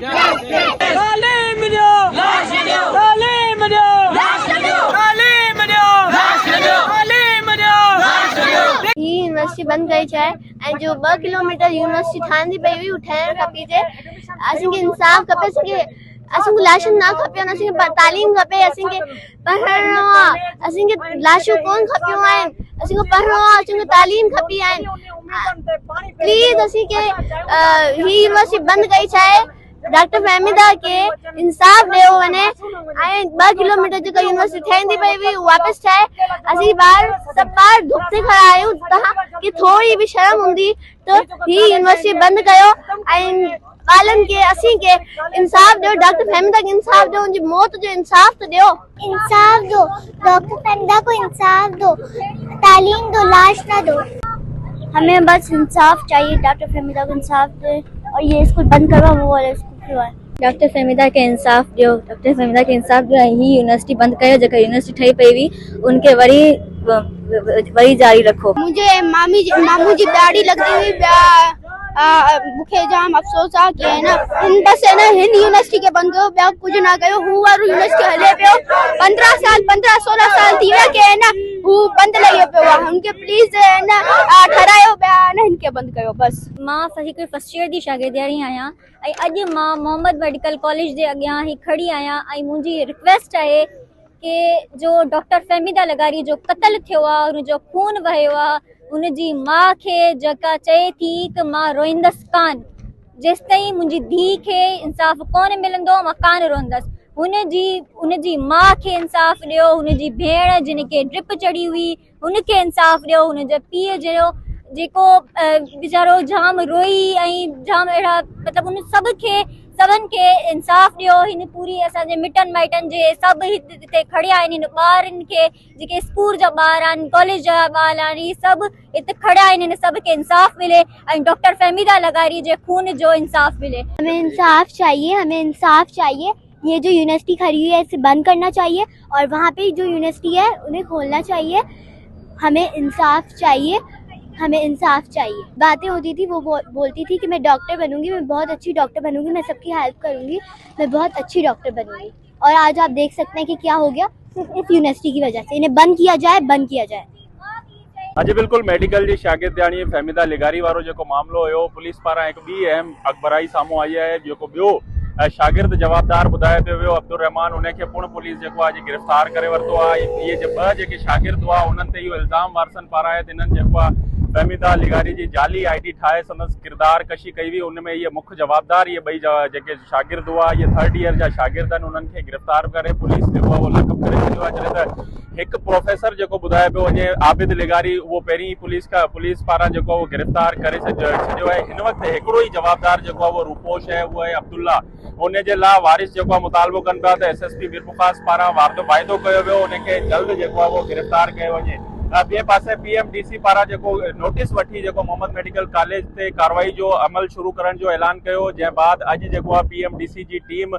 तालीम दो, तालीम दो, तालीम दो, तालीम दो। ही यूनिवर्सिटी बंद कई चाहे ऐं जो 2 किलोमीटर यूनिवर्सिटी ठहंदी पई हुई उठाइण खपी जे असांखे इंसाफ़ खपे असांखे लाशूं न खपनि असांखे तालीम खपे असांखे पढ़णो आहे असांखे लाशूं कोन खपियूं आहिनि असांखे पढ़णो आहे असांखे तालीम खपी आहिनि प्लीज असांखे ही यूनिवर्सिटी बंद कई चाहे डॉक्टर फहमीदा के इंसाफ ॾियो वञे ऐं 2 किलोमीटर जेका यूनिवर्सिटी ठहंदी पई हुई वापसि ठाहे असीं सभु ॿार धुप ते खड़ा आहियूं तव्हांखे थोरी बि शर्म हूंदी त ही यूनिवर्सिटी बंदि कयो ऐं ॿारनि खे असीं के इंसाफ ॾियो डॉक्टर फहमीदा खे इंसाफ ॾियो उनजी मौत जो इंसाफ तो दो इंसाफ दो डॉक्टर फहमीदा को इंसाफ दो तालीम दो लाश ना दो हमें बस इंसाफ चाहिए डॉक्टर फहमीदा को इंसाफ दे और ये स्कूल बंद करवा वो वाला स्कूल खुलवाए डॉक्टर फहमीदा के इंसाफ ॾियो डॉक्टर फहमीदा के इंसाफ ॾियो ही यूनिवर्सिटी बंद कयो जेका यूनिवर्सिटी ठही पई हुई उनके वरी जारी रखो मुझे मामू जी ॾाढी लॻंदी हुई मूंखे जाम अफ़सोस आहे कि है ना हिन यूनिवर्सिटी खे बंदि कयो ॿिया कुझु न कयो हू वारो यूनिवर्सिटी हले पियो 15-16 साल थी विया कि है ना हू बंदि लॻे पियो आहे हुनखे प्लीज़ है ना ठहिरायो ॿिया न हिनखे बंदि कयो बस मां हिकु फर्स्ट ईयर जी शागिर्दयाणी आहियां ऐं अॼु मां मोहम्मद मेडिकल कॉलेज जे अॻियां ही खड़ी आहियां ऐं मुंहिंजी रिक्वेस्ट आहे कि जो डॉक्टर फहमीदा लगारी जो क़त्ल थियो आहे हुनजो खून वहियो आहे उनजी माउ खे जेका चए थी कि मां रोईंदसि कान जेसिताईं मुंहिंजी धीउ खे इंसाफ़ कोन मिलंदो मां कान रोईंदसि उनजी माउ खे इंसाफ़ ॾियो हुनजी भेण जिन खे ड्रिप चढ़ी हुई हुनखे इंसाफ़ ॾियो हुनजे पीउ जो जेको वीचारो जाम रोई ऐं जाम अहिड़ा मतिलबु उन सभिनि खे इंसाफ़ ॾियो हिन पूरी असांजे मिटनि माइटनि जे सभु हिते खड़िया आहिनि हिन ॿारनि खे जेके स्कूल जा ॿार आहिनि कॉलेज जा ॿार आहिनि इहे सभु हिते खड़ा आहिनि हिन सभ खे इंसाफ़ मिले ऐं डॉक्टर फहमीदा लगारी जे खून जो इंसाफ़ मिले हमें इंसाफ चाहिए ये जो यूनिवर्सिटी खड़ी हुई है इसे बंद करना चाहिए और वहाँ पे जो यूनिवर्सिटी है उन्हें खोलना चाहिए हमें इंसाफ चाहिए बातें होती थी वो बोलती थी कि मैं डॉक्टर बनूंगी मैं बहुत अच्छी डॉक्टर बनूंगी मैं सबकी हेल्प करूंगी मैं बहुत अच्छी डॉक्टर बनूंगी और आज आप देख सकते हैं कि क्या हो गया सिर्फ इस यूनिवर्सिटी की वजह से इन्हें बंद किया जाए अॼु बिल्कुल मेडिकल जी शागिर्दयाणी फहमीदा लिगारी वारो जेको मामलो हुयो पुलिस पारां हिकु ॿी अहम अख़बाराई साम्हूं आई आहे जेको ॿियो शागिर्द जवाबदार ॿुधाए पियो वियो अब्दुल रहमान उनखे पुण पुलिस जेको आहे गिरफ़्तार करे वरितो आहे इहे ॿ जेके शागिर्द हुआ उन्हनि ते इहो इल्ज़ाम वारसनि पारां आहे त इन्हनि जेको आहे फहमीदा लिगारी जी जाली ID ठाहे संदसि किरदार कशी कई हुई उनमें इहे मुख्य जवाबदार इहे ॿई जेके शागिर्द हुआ इहे 3rd ईयर जा शागिर्द आहिनि उन्हनि खे गिरफ़्तार करे पुलिस जेको आहे उहो लकब करे छॾियो आहे छो त हिकु प्रोफेसर जेको ॿुधाए पियो वञे आबिद लिगारी उहो पहिरीं पुलिस पारां जेको उहो गिरफ़्तार करे छॾियो आहे हिन वक़्तु हिकिड़ो ई जवाबदार जेको आहे उहो रूपोश आहे उहो आहे अब्दुल्ला उनजे लाइ वारिस जेको आहे मुतालबो कनि पिया त SSP मीरमुखास पारां वाइदो कयो वियो उनखे जल्द जेको आहे उहो गिरफ़्तार कयो वञे ॿिए पासे PMDC पारां जेको नोटिस वठी जेको मोहम्मद मेडिकल कॉलेज ते कार्रवाई जो अमल शुरू करण जो ऐलान कयो जंहिं बाद अॼु जेको आहे PMDC जी टीम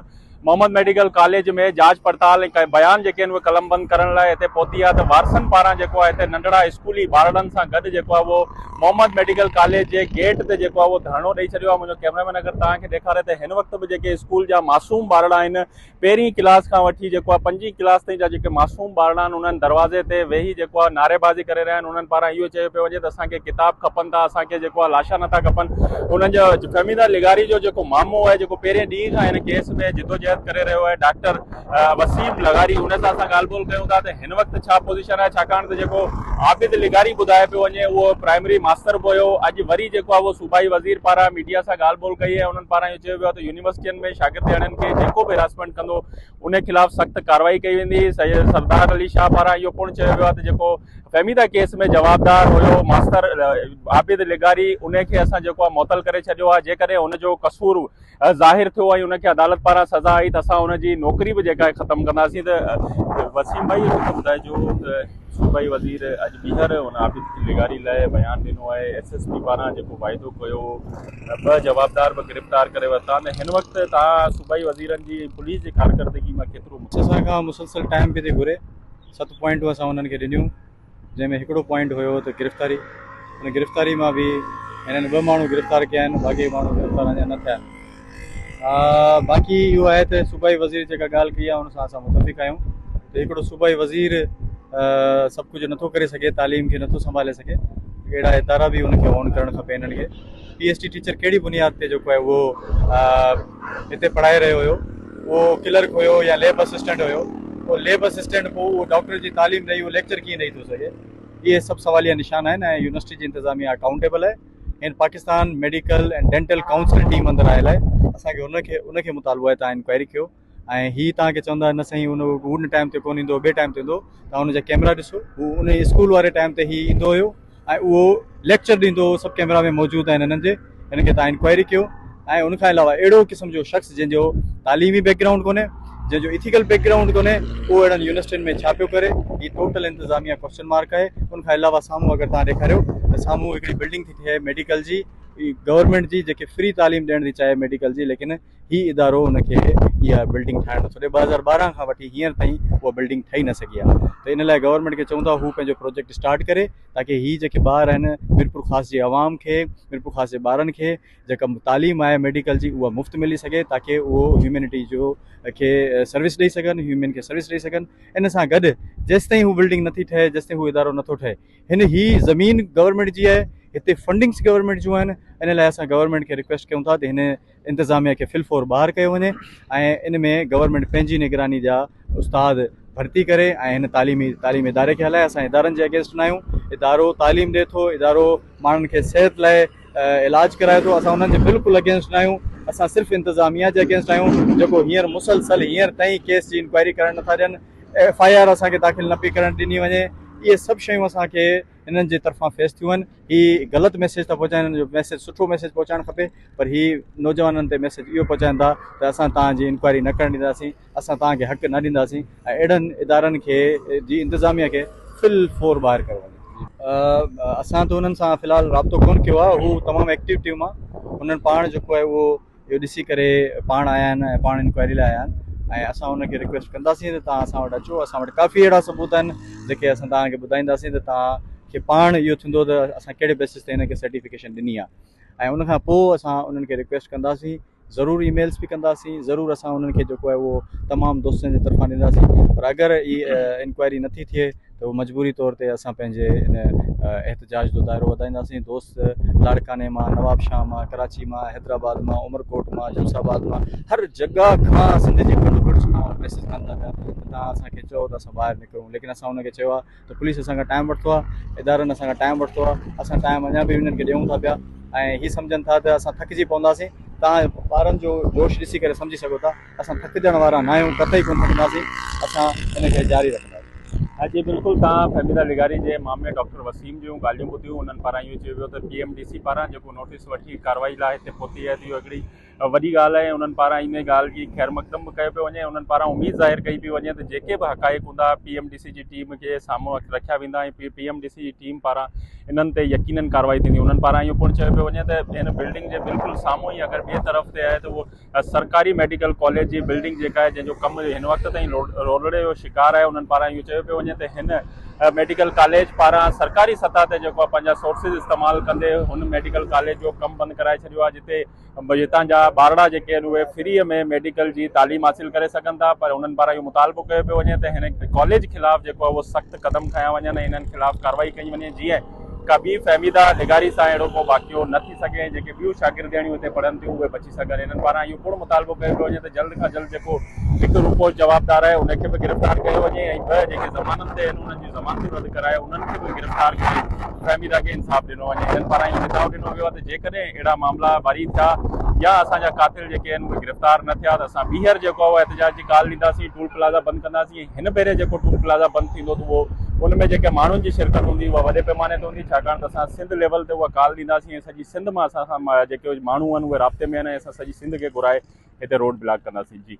मोहम्मद मेडिकल कॉलेज में जांच पड़ताल ऐं बयान जेके आहिनि उहे कलमबंद करण लाइ हिते पहुती आहे त वारसनि पारां जेको आहे हिते नंढड़ा स्कूली ॿारनि सां गॾु जेको आहे उहो मोहम्मद मेडिकल कॉलेज जे गेट ते जेको आहे उहो धरणो ॾेई छॾियो आहे मुंहिंजो कैमरामैन अगरि तव्हांखे ॾेखारे त हिन वक़्तु बि जेके स्कूल जा मासूम ॿार आहिनि पहिरीं क्लास खां वठी जेको आहे 5वीं क्लास ताईं जा जेके मासूम ॿार आहिनि उन्हनि दरवाज़े ते वेही जेको आहे नारेबाज़ी करे रहिया आहिनि उन्हनि पारां इहो चयो पियो वञे त असांखे किताब खपनि था असांखे जेको आहे लाशा नथा खपनि उन्हनि जो फहमीदा लिगारी जो जेको मामलो आहे जेको पहिरें ॾींहं खां हिन केस में जिदोजहद करे रहियो आहे डॉक्टर वसीम लगारी उन सां असां ॻाल्हि ॿोल कयूं था त हिन वक़्तु छा पोज़ीशन आहे छाकाणि त जेको आबिद लिगारी ॿुधाए पियो वञे उहो प्राइमरी मास्टर बि हुयो अॼु वरी जेको आहे उहो सूबाई वज़ीर पारां मीडिया सां ॻाल्हि ॿोल कई आहे उन्हनि पारां इहो चयो वियो आहे त यूनिवर्सिटियुनि में शागिर्दयाणियुनि खे जेको बि हेरासमेंट कंदो उन खिलाफ़ सख़्तु कार्रवाई कई वेंदी सरदार अली शाह पारां इहो पिणु चयो वियो आहे त जेको फहमीदा केस में जवाबदार हुयो मास्टर आबिद लिगारी उनखे असां जेको आहे मुअतल करे छॾियो आहे जेकॾहिं हुनजो कसूर ज़ाहिर थियो ऐं उनखे अदालत पारां सज़ा आई त असां हुनजी नौकरी बि जेका आहे ख़तमु कंदासीं त वसीम भाई ॿुधाइजो त सूबाई वज़ीर अॼु ॿीहर हुन आबिद लिगारी लाइ बयानु ॾिनो आहे SSP पारां जेको वाइदो कयो 2 जवाबदार बि गिरफ़्तार करे वरिता त हिन वक़्तु तव्हां सूबाई वज़ीरनि जी पुलिस जी कारकर्दगी मां केतिरो असांखां मुसलसल टाइम पे घुरे 7 पॉइंटूं असां हुननि खे ॾिनियूं जंहिंमें हिकिड़ो पॉइंट हुयो त गिरफ़्तारी उन गिरफ़्तारी मां बि हिननि 2 माण्हू गिरफ़्तार कया आहिनि बाक़ी माण्हू गिरफ़्तार अञा न थिया आहिनि बाक़ी इहो आहे त सूबाई वज़ीर जेका ॻाल्हि कई आहे उन सां असां मुतफ़िक़ आहियूं त हिकिड़ो सूबाई वज़ीर सभु कुझु नथो करे सघे, तालीम खे नथो संभाले सघे, अहिड़ा इदारा बि उनखे ऑन करणु खपे। हिननि खे PhD टीचर कहिड़ी बुनियाद ते जेको आहे उहो हिते पढ़ाए रहियो हुयो, उहो क्लर्क हुयो या लैब असिस्टेंट हुयो, उहो लैब असिस्टेंट पोइ उहो डॉक्टर जी तालीम ॾेई उहो लेक्चर कीअं ॾेई थो सघे? इहे सभु सवालिया निशान आहिनि ऐं यूनिवर्सिटी जी इंतिज़ामिया अकाउंटेबल आहे। हिन Pakistan medical and dental council team अंदरि आयल आहे, असांखे उनखे मुतालबो आहे तव्हां इंक्वायरी कयो। ऐं हीअ तव्हांखे चवंदा न साईं उन टाइम ते कोन ईंदो, ॿिए टाइम ते ईंदो, तव्हां हुनजा कैमरा ॾिसो, हू उन स्कूल वारे टाइम ते हीअ ईंदो हुयो ऐं उहो लेक्चर ॾींदो हुओ, सभु कैमरा में मौजूदु आहिनि हिननि जे, हिनखे तव्हां इंक्वायरी कयो। ऐं उनखां अलावा अहिड़ो क़िस्म जो शख़्स जंहिंजो तालीमी बैकग्राउंड कोन्हे, जंहिंजो इथिकल बैकग्राउंड कोन्हे, उहो अहिड़नि यूनिवर्सिटियुनि में छा पियो करे, हीअ टोटल इंतिज़ामिया क्वेश्चन मार्क आहे। उनखां अलावा साम्हूं अगरि तव्हां ॾेखारियो त साम्हूं हिकिड़ी बिल्डिंग थी थिए मेडिकल जी, गवर्नमेंट जी, जेके फ्री तालीम ॾियण थी चाहे मेडिकल जी, लेकिन हीअ इदारो उनखे इहा बिल्डिंग ठाहिण नथो ॾे। 2012 खां वठी हींअर ताईं उहा बिल्डिंग ठही न सघी आहे। त इन लाइ गवर्नमेंट खे चवंदा हू पंहिंजो प्रोजेक्ट स्टार्ट करे, ताकी हीअ जेके ॿार आहिनि मीरपुर ख़ासि जी आवाम खे, मीरपुर ख़ासि जे ॿारनि खे जेका तालीम आहे मेडिकल जी उहा मुफ़्त मिली सघे, ताकी उहो ह्यूमैनिटी जो खे सर्विस ॾेई सघनि, ह्यूमन खे सर्विस ॾेई सघनि। इन सां गॾु जेसि ताईं हू बिल्डिंग नथी ठहे, जेसि ताईं हू इदारो नथो ठहे, हीअ ज़मीन गवर्नमेंट जी आहे, हिते फंडिंग्स गवर्नमेंट जूं आहिनि। इन लाइ असां गवर्नमेंट खे रिक्वेस्ट कयूं था त हिन इंतिज़ामिया खे फिलफोर ॿाहिरि कयो वञे ऐं इन में गवर्नमेंट पंहिंजी निगरानी जा उस्ताद भर्ती करे ऐं हिन तालीमी इदारे खे हलाए। असां इदारनि जे अगेंस्ट न आहियूं, इदारो तालीम ॾिए थो, इदारो माण्हुनि खे सिहत लाइ इलाज कराए थो, असां उन्हनि जे बिल्कुलु अगेंस्ट न आहियूं। असां सिर्फ़ु इंतिज़ामिया जे अगेंस्ट आहियूं जेको हींअर मुसलसल हींअर ताईं केस जी इंक्वायरी करणु नथा ॾियनि, FIR असांखे दाख़िल न पई करणु ॾिनी वञे। इहे सभु शयूं असांखे हिननि जे तरफ़ां फेस थियूं आहिनि। हीअ ग़लति मैसेज था पहुचाइनि, हिननि जो मैसेज सुठो मैसेज पहुचाइणु खपे, पर हीअ नौजवाननि ते मैसेज इहो पहुचाइनि था त असां तव्हांजी इंक्वायरी न करणु ॾींदासीं, असां तव्हांखे हक़ न ॾींदासीं ऐं अहिड़नि इदारनि खे जी इंतिज़ामिया खे फिलफोर ॿाहिरि कयो वञे। असां त हुननि सां फ़िलहालु राब्तो कोन कयो आहे, हू तमामु एक्टिव टीम आहे, हुननि पाण जेको आहे उहो इहो ॾिसी करे पाण आया आहिनि ऐं पाण इंक्वायरी लाइ आया आहिनि ऐं असां हुनखे रिक्वेस्ट कंदासीं त तव्हां असां वटि अचो। असां वटि काफ़ी अहिड़ा सबूत आहिनि जेके असां तव्हांखे ॿुधाईंदासीं त तव्हांखे पाण इहो थींदो त असां कहिड़े बेसिस ते हिनखे सर्टिफिकेशन ॾिनी आहे। ऐं उनखां पोइ असां उन्हनि खे रिक्वेस्ट कंदासीं, ज़रूरु ईमेल्स बि कंदासीं, ज़रूरु असां उन्हनि खे जेको आहे उहो तमामु दोस्तनि जे तरफ़ां ॾींदासीं। पर अगरि इहा इंक्वायरी नथी थिए त उहो मजबूरी तौर ते असां पंहिंजे इन एहतजाज जो दाइरो वधाईंदासीं। दोस्त लाड़काने मां, नवाबशाह मां, कराची मां, हैदराबाद मां, उमरकोट मां, जमसाबाद मां, हर जॻह खां सिंध जे मैसेज कनि था पिया त तव्हां असांखे चओ त असां ॿाहिरि निकिरूं, लेकिन असां हुनखे चयो आहे त पुलिस असांखां टाइम वठितो आहे, इदारनि असांखां टाइम वठितो आहे, असां टाइम अञा बि हुननि खे ॾियूं था पिया ऐं हीअ सम्झनि था त असां थकिजी पवंदासीं। तव्हां ॿारनि जो जोश ॾिसी करे सम्झी सघो था असां थकिजण वारा न आहियूं, कतई कोन थकंदासीं, असां हिनखे जारी रखंदासीं। हाँ जी बिल्कुल, तव्हां फहमीदा लिगारी जे मामले डॉक्टर वसीम जूं ॻाल्हियूं ॿुधियूं। उन्हनि पारां इहो चयो वियो त PMDC पारां जेको नोटिस वठी कार्रवाई लाइ हिते पहुती आहे, इहो हिकिड़ी वॾी ॻाल्हि आहे। उन्हनि पारां इन ॻाल्हि जी ख़ैर मक़दम कयो पियो वञे, उन्हनि पारां उमेदु ज़ाहिर कई पई वञे त जेके बि हक़ाइक़ हूंदा PMDC जी टीम खे साम्हूं रखिया वेंदा ऐं PMDC जी टीम पारां इन्हनि ते यकीनन कार्रवाई थींदी। उन्हनि पारां इहो पिणु चयो पियो वञे त हिन बिल्डिंग जे बिल्कुलु साम्हूं ई अगरि ॿिए तरफ़ ते आहे त उहो सरकारी मेडिकल कॉलेज जी बिल्डिंग जेका आहे, जंहिंजो कमु हिन वक़्त ताईं रोलड़े जो शिकार आहे। उन्हनि पारां इहो चयो पियो वञे त हिन मेडिकल कॉलेज पारां सरकारी सतह ते जेको आहे पंहिंजा सोर्सिस इस्तेमालु कंदे हुन मेडिकल कॉलेज जो कमु बंदि कराए छॾियो आहे, जितां जा ॿारड़ा जेके आहिनि उहे फ्रीअ में मेडिकल जी तालीम हासिलु करे सघनि था। पर उन्हनि पारां इहो मुतालबो कयो पियो वञे त हिन कॉलेज ख़िलाफ़ु जेको आहे उहो सख़्तु क़दम खयां वञनि ऐं हिननि ख़िलाफ़ु कार्रवाई कई वञे, जीअं का ॿी फहमीदा लिगारी सां अहिड़ो को वाक़ियो न थी सघे, जेके ॿियूं शागिर्दियाणियूं हिते पढ़नि थियूं उहे बची सघनि। हिननि पारां इहो पिणु मुतालबो कयो पियो वञे त जल्द खां जल्द जेको हिकु रुपो जवाबदार आहे उनखे बि गिरफ़्तार कयो वञे ऐं ॿ जेके ज़मानत ते आहिनि उन्हनि जी ज़मानतूं रद्द कराए उन्हनि खे बि गिरफ़्तार करे फहमीदा खे इंसाफ़ ॾिनो वञे। हिननि पारां इहो हिदायो ॾिनो वियो आहे त जेकॾहिं अहिड़ा मामला वरी थिया या असांजा कातिल जेके आहिनि उहे गिरफ़्तार न थिया त असां ॿीहर जेको आहे एहतजाज जी कॉल ॾींदासीं, टूल प्लाज़ा बंदि कंदासीं। हिन भेरे जेको टूल प्लाज़ा बंदि थींदो त उहो उनमें जेके माण्हुनि जी शिरकत हूंदी उहा वॾे पैमाने ते हूंदी, छाकाणि त असां सिंध लेवल ते उहा कॉल ॾींदासीं ऐं सॼी सिंध मां असां जेके माण्हू आहिनि उहे राब्ते में आहिनि ऐं असां सॼी सिंध खे घुराए हिते रोड ब्लॉक कंदासीं। जी।